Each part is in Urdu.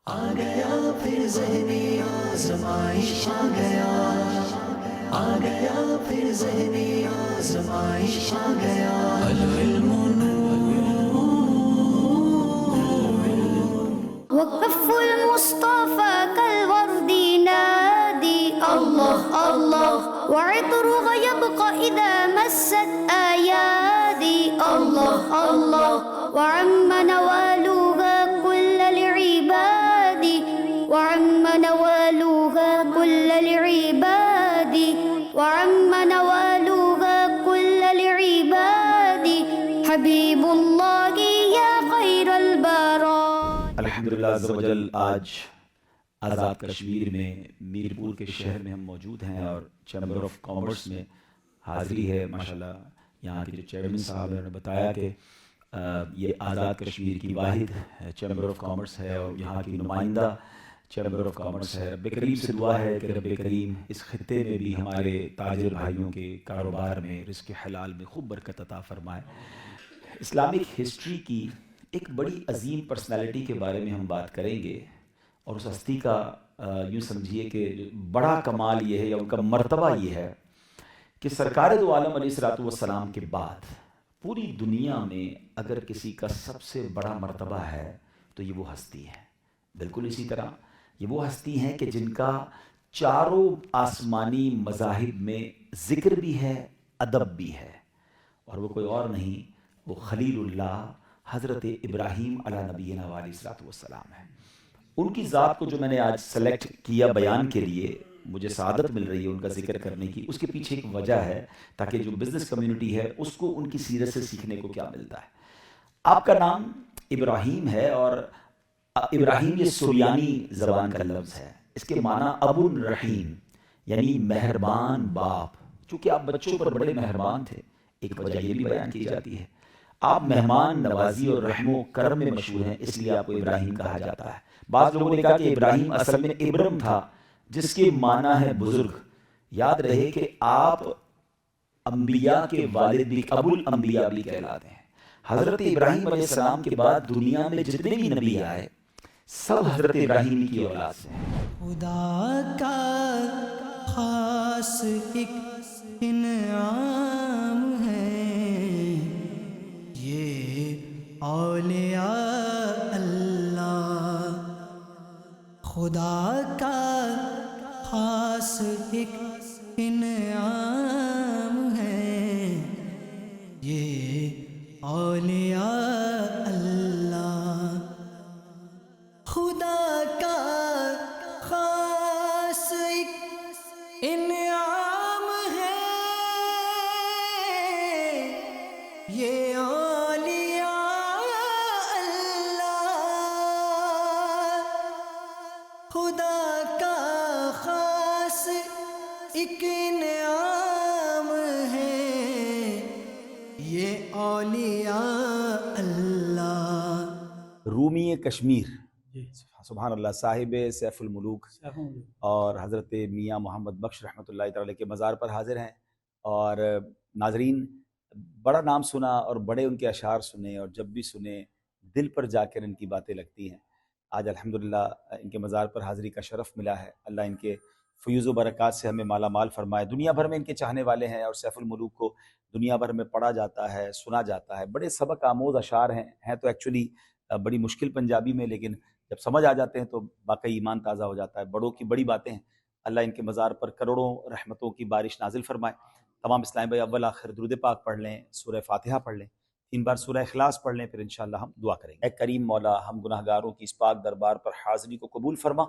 آ گیا پھر ذہنی آزمائش آ گیا، آ گیا پھر ذہنی آزمائش آ گیا، العلم وكف المصطفى كالورد ينادي الله الله، وعطرها يبقى إذا مست أيادي الله الله، وعم نوالها كل العباد، وعم نوالها كل العباد، وعم نوالها كل العباد، حبيب الله يا خير البرايا. الحمدللہ عز و جل آج آزاد کشمیر میں میرپور کے شہر میں ہم موجود ہیں اور چیمبر آف کامرس میں حاضری ہے. ماشاءاللہ یہاں کے جو چیئرمین صاحب نے بتایا کہ یہ آزاد کشمیر کی واحد چیمبر آف کامرس ہے اور یہاں کی نمائندہ چیمبر آف کامرس ہے. رب کریم سے دعا ہے کہ رب کریم اس خطے میں بھی ہمارے تاجر بھائیوں کے کاروبار میں رزق حلال میں خوب برکت عطا فرمائے. اسلامک ہسٹری کی ایک بڑی عظیم پرسنالٹی کے بارے میں ہم بات کریں گے اور اس ہستی کا یوں سمجھیے کہ بڑا کمال یہ ہے یا ان کا مرتبہ یہ ہے کہ سرکار دو عالم علیہ الصلوۃ والسلام کے بعد پوری دنیا میں اگر کسی کا سب سے بڑا مرتبہ ہے تو یہ وہ ہستی ہے. بالکل اسی طرح یہ وہ ہستی ہیں کہ جن کا چاروں آسمانی مذاہب میں ذکر بھی ہے، ادب بھی ہے، اور وہ کوئی اور نہیں، وہ خلیل اللہ حضرت ابراہیم علیہ نبینا علیہ الصلوۃ والسلام ہے. ان کی ذات کو جو میں نے آج سلیکٹ کیا بیان کے لیے، مجھے سعادت مل رہی ہے ان کا ذکر کرنے کی، اس کے پیچھے ایک وجہ ہے تاکہ جو بزنس کمیونٹی ہے اس کو ان کی سیرت سے سیکھنے کو کیا ملتا ہے. آپ کا نام ابراہیم ہے اور ابراہیم یہ سریانی زبان کا لفظ ہے. اس کے معنی ابو الرحیم یعنی مہربان باپ. چونکہ آپ بچوں پر بڑے مہربان تھے، ایک وجہ یہ بھی بیان کی جاتی ہے. آپ مہمان نوازی اور رحم و کرم میں مشہور ہیں، اس لیے آپ کو ابراہیم کہا جاتا ہے. بعض لوگوں نے کہا کہ ابراہیم اصل میں ابرم تھا جس کے معنی ہے بزرگ. یاد رہے کہ آپ انبیاء کے والد بھی ابو الانبیاء بھی کہلاتے ہیں. حضرت ابراہیم علیہ السلام کے بعد دنیا میں جتنے بھی نبی آئے سب حضرت ابراہیم کی اولاد سے ہیں. خدا کا خاص ایک انعام ہے یہ اولیاء اللہ. خدا کا خاص ایک انعام ہے یہ اولیاء اللہ. خدا کا خاص ایک انعام ہے یہ اولیاء اللہ. خدا کا خاص ایک انعام ہے یہ اولیاء اللہ. رومی کشمیر سبحان اللہ صاحب سیف الملوک اور حضرت میاں محمد بخش رحمۃ اللہ تعالی کے مزار پر حاضر ہیں. اور ناظرین بڑا نام سنا اور بڑے ان کے اشعار سنے اور جب بھی سنے دل پر جا کر ان کی باتیں لگتی ہیں. آج الحمدللہ ان کے مزار پر حاضری کا شرف ملا ہے. اللہ ان کے فیوز و برکات سے ہمیں مالا مال فرمائے. دنیا بھر میں ان کے چاہنے والے ہیں اور سیف الملوک کو دنیا بھر میں پڑھا جاتا ہے، سنا جاتا ہے. بڑے سبق آموز اشعار ہیں تو ایکچولی بڑی مشکل پنجابی میں، لیکن جب سمجھ آ جاتے ہیں تو واقعی ایمان تازہ ہو جاتا ہے. بڑوں کی بڑی باتیں ہیں. اللہ ان کے مزار پر کروڑوں رحمتوں کی بارش نازل فرمائے. تمام اسلام بھائی اول آخر درود پاک پڑھ لیں، سورہ فاتحہ پڑھ لیں، 3 بار سورہ اخلاص پڑھ لیں، پھر انشاءاللہ ہم دعا کریں گے. اے کریم مولا، ہم گناہ گاروں کی اس پاک دربار پر حاضری کو قبول فرما.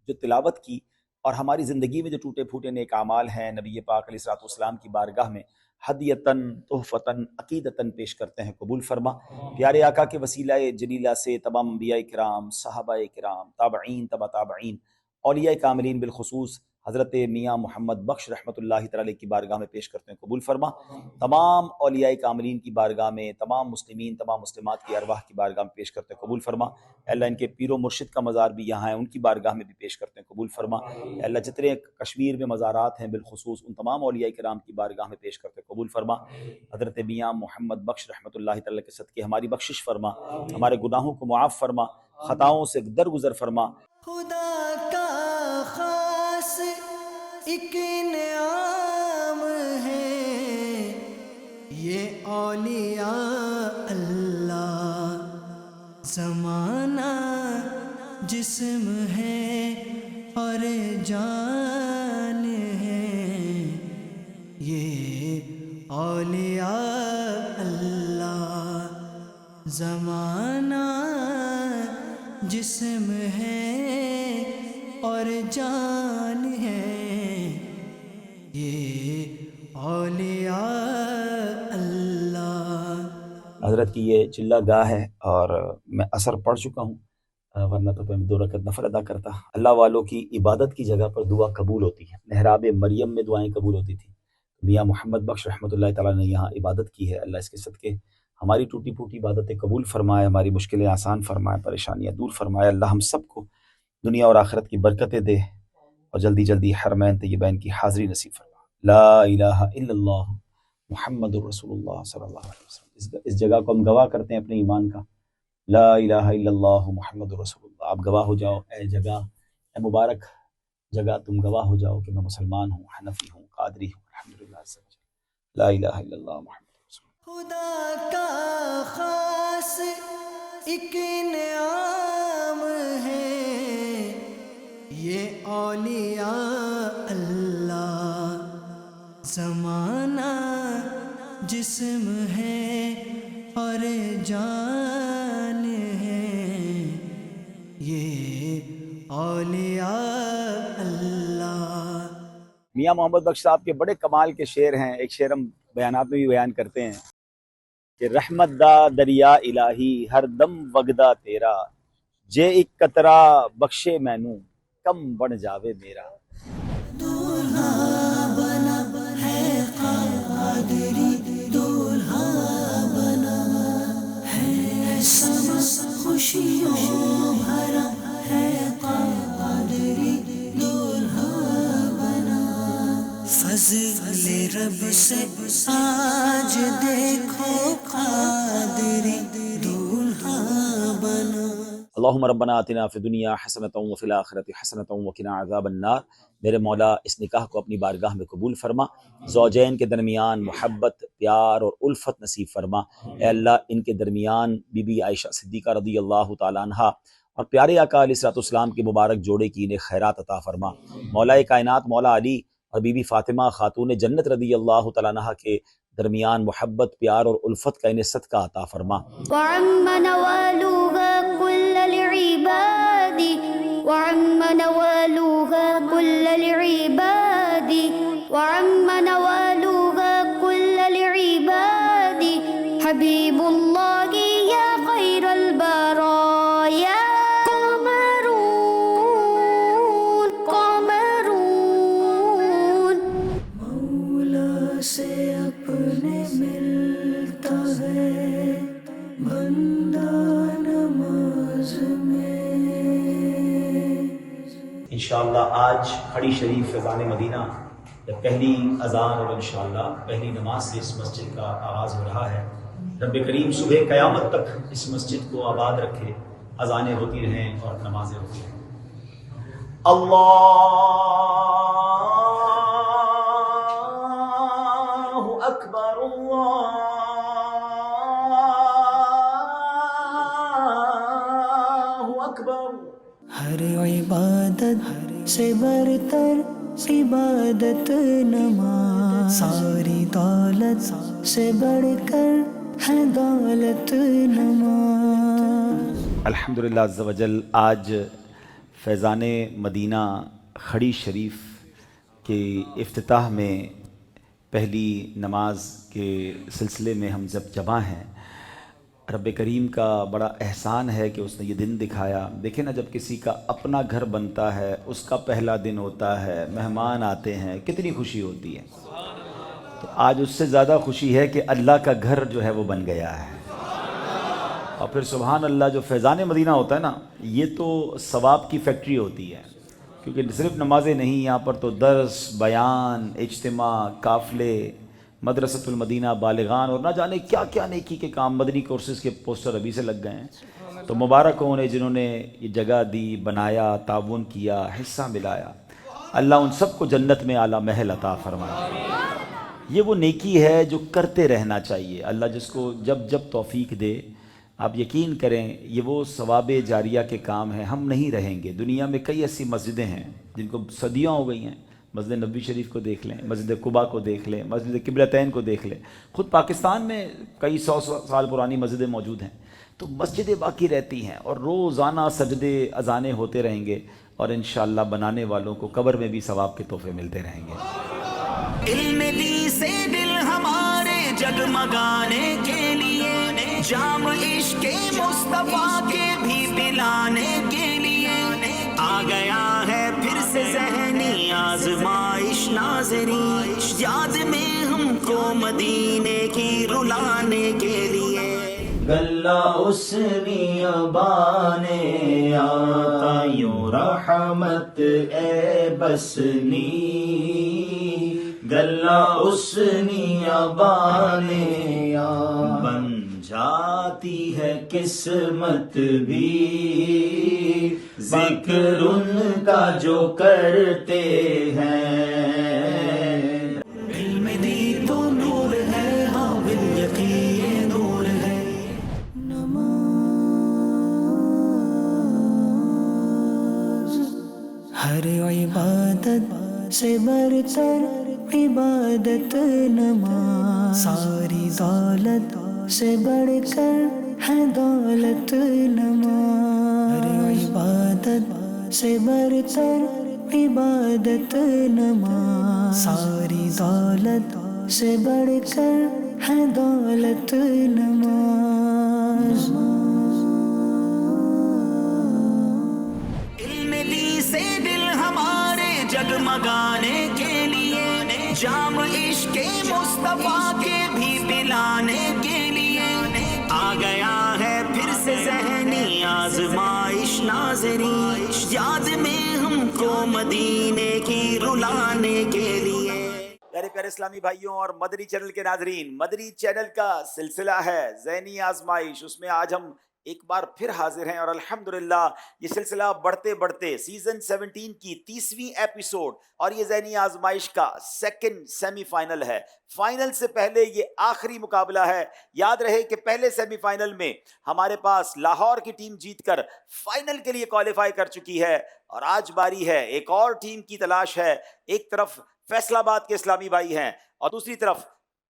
جو تلاوت کی اور ہماری زندگی میں جو ٹوٹے پھوٹے نیک اعمال ہیں نبی پاک علیہ الصلوۃ والسلام کی بارگاہ میں ہدیتاً تحفتاً عقیدتاً پیش کرتے ہیں، قبول فرما. پیارے آقا کے وسیلہ جلیلہ سے تمام انبیاء کرام، صحابہ کرام، تابعین، تبع تابعین، اولیاء کاملین بالخصوص حضرت میاں محمد بخش رحمۃ اللہ تعالی کی بارگاہ میں پیش کرتے ہیں قبول فرما، تمام اولیاء کاملین کی بارگاہ میں، تمام مسلمین تمام مسلمات کی ارواح کی بارگاہ میں پیش کرتے ہیں قبول فرما۔ اے اللہ ان کے پیر و مرشد کا مزار بھی یہاں ہے، ان کی بارگاہ میں بھی پیش کرتے ہیں قبول فرما۔ اے اللہ جتنے کشمیر میں مزارات ہیں بالخصوص ان تمام اولیاء کرام کی بارگاہ میں پیش کرتے ہیں قبول فرما۔ حضرت میاں محمد بخش رحمۃ اللہ تعالی کے صدقے ہماری بخشش فرما، ہمارے گناہوں کو معاف فرما، خطاؤں سے درگزر فرما۔ خدا کا خاص ایک انعام ہے یہ اولیاء اللہ، زمانہ جسم ہے اور جان ہے یہ اولیاء اللہ، زمانہ جسم ہے اور جان ہے یہ اولیاء اللہ۔ حضرت کی یہ چلہ گاہ ہے اور میں اثر پڑھ چکا ہوں، ورنہ تو میں 2 رکعت نفل ادا کرتا۔ اللہ والوں کی عبادت کی جگہ پر دعا قبول ہوتی ہے، محراب مریم میں دعائیں قبول ہوتی تھی، میاں محمد بخش رحمۃ اللہ تعالیٰ نے یہاں عبادت کی ہے۔ اللہ اس کے صدقے ہماری ٹوٹی پھوٹی عبادتیں قبول فرمائے، ہماری مشکلیں آسان فرمائے، پریشانیاں دور فرمائے۔ اللہ ہم سب کو دنیا اور آخرت کی برکتیں دے اور جلدی جلدی حرمین طیبین کی حاضری نصیب فرما۔ لا الہ الا اللہ محمد الرسول اللہ صلی اللہ علیہ وسلم۔ اس جگہ کو ہم گواہ کرتے ہیں اپنے ایمان کا، لا الہ الا اللہ محمد الرسول اللہ۔ آپ گواہ ہو جاؤ، اے جگہ، اے مبارک جگہ، تم گواہ ہو جاؤ کہ میں مسلمان ہوں، حنفی ہوں، قادری ہوں، الحمدللہ عز وجل، لا الہ الا اللہ محمد۔ خدا کا خاص ایک انعام ہے یہ اولیاء اللہ، زمانہ جسم ہے اور جان ہے یہ اولیاء اللہ۔ میاں محمد بخش صاحب کے بڑے کمال کے شعر ہیں، ایک شعر ہم بیانات میں بھی بیان کرتے ہیں کہ رحمت دا دریا الہی ہر دم وگدا تیرا، جے ایک قطرہ بخشے مینوں کم بن جاوے میرا۔ دولہا بنا ہے قادری، دولہا بنا ہے سما خوشیوں بھرا ہے قادری، دولہا بنا فضل رب سے آج دیکھو قادری، دولہا بنا۔ اللہم ربنا آتنا فی الدنیا حسنۃ وفی الآخرۃ حسنۃ وقنا عذاب النار۔ میرے مولا اس نکاح کو اپنی بارگاہ میں قبول فرما، زوجین کے درمیان محبت، پیار اور الفت نصیب فرما۔ اے اللہ ان کے درمیان بی بی عائشہ صدیقہ رضی اللہ تعالیٰ عنہا اور پیارے آقا علیہ الصلوۃ والسلام کے مبارک جوڑے کی انہیں خیرات عطا فرما۔ مولا کائنات مولا علی اور بی بی فاطمہ خاتون جنت رضی اللہ تعالیٰ عنہا کے درمیان محبت، پیار اور الفت کا انہیں صدقہ عطا فرما۔ وعم نوالوها كل العباد، وعم نوالوها كل العباد، وعم نوالوها كل العباد، حبيب الله يا خير البرايا، قمرون قمرون مولا سے اپنے ملتا ہے بندہ نماز میں۔ انشاءاللہ آج کھڑی شریف فیضان مدینہ جب پہلی اذان اور انشاءاللہ پہلی نماز سے اس مسجد کا آغاز ہو رہا ہے، رب کریم صبح قیامت تک اس مسجد کو آباد رکھے، اذانیں ہوتی رہیں اور نمازیں ہوتی رہیں۔ اللہ اکبر، اللہ اکبر۔ ہر عبادت سے برتر عبادت نماز، ساری دولت سے بڑھ کر ہے دولت نماز۔ الحمدللہ عز وجل آج فیضان مدینہ کھڑی شریف کے افتتاح میں پہلی نماز کے سلسلے میں ہم جب جمع ہیں، رب کریم کا بڑا احسان ہے کہ اس نے یہ دن دکھایا. دیکھیں نا، جب کسی کا اپنا گھر بنتا ہے، اس کا پہلا دن ہوتا ہے، مہمان آتے ہیں، کتنی خوشی ہوتی ہے. تو آج اس سے زیادہ خوشی ہے کہ اللہ کا گھر جو ہے وہ بن گیا ہے. اور پھر سبحان اللہ، جو فیضان مدینہ ہوتا ہے نا، یہ تو ثواب کی فیکٹری ہوتی ہے. کیونکہ صرف نمازیں نہیں، یہاں پر تو درس، بیان، اجتماع، قافلے، مدرسۃ المدینہ بالغان اور نہ جانے کیا کیا نیکی کے کام. مدنی کورسز کے پوسٹر ابھی سے لگ گئے ہیں. تو مبارک ہوں انہیں جنہوں نے یہ جگہ دی، بنایا، تعاون کیا، حصہ ملایا. اللہ ان سب کو جنت میں اعلیٰ محل عطا فرمائے. یہ وہ نیکی ہے جو کرتے رہنا چاہیے. اللہ جس کو جب جب توفیق دے، آپ یقین کریں یہ وہ ثواب جاریہ کے کام ہیں. ہم نہیں رہیں گے. دنیا میں کئی ایسی مسجدیں ہیں جن کو صدیاں ہو گئی ہیں. مسجد نبوی شریف کو دیکھ لیں، مسجد قباء کو دیکھ لیں، مسجد قبلتین کو دیکھ لیں. خود پاکستان میں کئی 100 سال پرانی مسجدیں موجود ہیں. تو مسجدیں باقی رہتی ہیں اور روزانہ سجدے اذانیں ہوتے رہیں گے، اور انشاءاللہ بنانے والوں کو قبر میں بھی ثواب کے تحفے ملتے رہیں گے. علم دی سے دل ہمارے جگمگانے کے لیے، جام عشق مصطفیٰ کے بھی پلانے کے لیے آ گیا ہے پھر سے ذہنی آزمائش ناظرین. یاد میں ہم کو مدینے کی رلانے کے لیے گلہ اس نیابانے آقا یوں رحمت اے بسنی، گلہ اس نیابانے بن جاتی ہے قسمت بھی، ذکر ان کا جو کرتے ہیں. علم دی تو نور ہے، ہاں بالیقین نور ہے. ہر عبادت سے برتر عبادت نماز، ساری دولت سے بڑھ کر ہے دولت نماز. ہر عبادت سے برتر عبادت نماز، ساری دولت سے بڑھ کر ہے دولت نماز. علم دی سے دل ہمارے جگمگانے کے لیے، جام عشق مصطفیٰ کے بھی پلانے کے لیے آ گیا ہے پھر سے ذہنی آزمائش ناظرین. یاد میں ہم کو مدینے کی رلانے کے لیے. پیارے پیارے اسلامی بھائیوں اور مدنی چینل کے ناظرین، مدنی چینل کا سلسلہ ہے ذہنی آزمائش. اس میں آج ہم ایک بار پھر حاضر ہیں، اور الحمدللہ یہ سلسلہ بڑھتے بڑھتے سیزن 17 کی 30ویں ایپیسوڈ، اور یہ ذہنی آزمائش کا سیکنڈ سیمی فائنل ہے. فائنل سے پہلے یہ آخری مقابلہ ہے. یاد رہے کہ پہلے سیمی فائنل میں ہمارے پاس لاہور کی ٹیم جیت کر فائنل کے لیے کوالیفائی کر چکی ہے، اور آج باری ہے ایک اور ٹیم کی تلاش ہے. ایک طرف فیصل آباد کے اسلامی بھائی ہیں، اور دوسری طرف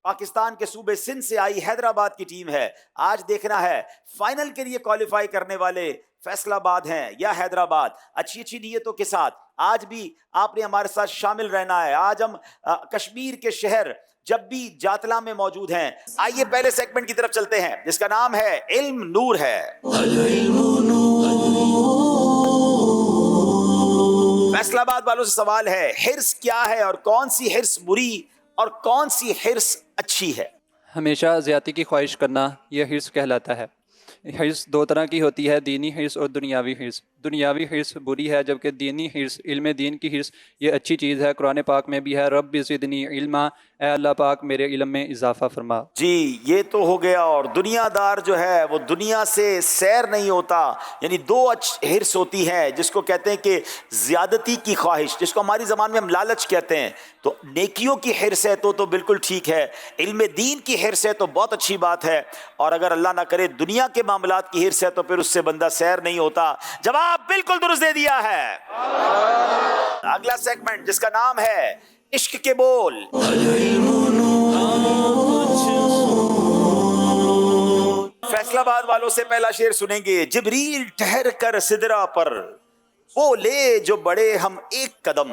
پاکستان کے صوبے سندھ سے آئی حیدرآباد کی ٹیم ہے. آج دیکھنا ہے فائنل کے لیے کوالیفائی کرنے والے فیصل آباد ہیں یا حیدرآباد. اچھی اچھی نیتوں کے ساتھ آج بھی آپ نے ہمارے ساتھ شامل رہنا ہے. آج ہم کشمیر کے شہر جب بھی جاتلا میں موجود ہیں. آئیے پہلے سیگمنٹ کی طرف چلتے ہیں جس کا نام ہے علم نور ہے. فیصل آباد والوں سے سوال ہے، حرص کیا ہے اور کون سی حرص بری اور کون سی حرص اچھی ہے؟ ہمیشہ زیادتی کی خواہش کرنا یہ حرص کہلاتا ہے. حرص دو طرح کی ہوتی ہے، دینی حرص اور دنیاوی حرص. دنیاوی حرص بری ہے، جبکہ دینی حرص، علم دین کی حرص یہ اچھی چیز ہے. قرآن پاک میں بھی ہے، رب زدنی علما، اے اللہ پاک میرے علم میں اضافہ فرما. جی یہ تو ہو گیا. اور دنیا دار جو ہے وہ دنیا سے سیر نہیں ہوتا. یعنی دو حرص ہوتی ہے جس کو کہتے ہیں کہ زیادتی کی خواہش، جس کو ہماری زبان میں ہم لالچ کہتے ہیں. تو نیکیوں کی حرص ہے تو بالکل ٹھیک ہے. علم دین کی حرص ہے تو بہت اچھی بات ہے. اور اگر اللہ نہ کرے دنیا کے معاملات کی حرص ہے تو پھر اس سے بندہ سیر نہیں ہوتا. جواب بالکل درست دے دیا ہے. اگلا سیگمنٹ جس کا نام ہے عشق کے بول. فیصل آباد والوں سے پہلا شعر سنیں گے. جبریل ٹھہر کر سدرا پر، وہ لے جو بڑے ہم ایک قدم.